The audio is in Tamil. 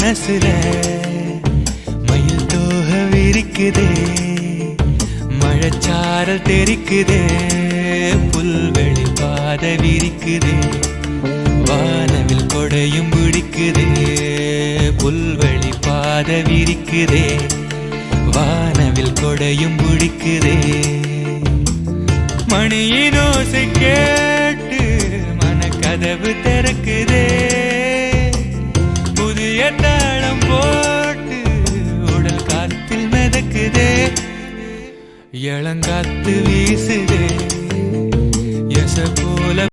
மனசுல மயில் தோக விரிக்குதே, மழைச்சாரல் தெரிக்குதே, புல்வெளி பாத விரிக்குதே, வானவில் கொடையும் பிடிக்குதே, புல்வெளி பாத விரிக்குதே, வானவில் கொடையும் பிடிக்குதே. மணியின் ஓசை கேட்டு மனக்கதவு திறக்குதே, புதிய தாளம் போட்டு உடல் காத்தில் மிதக்குதே, இளங்காத்து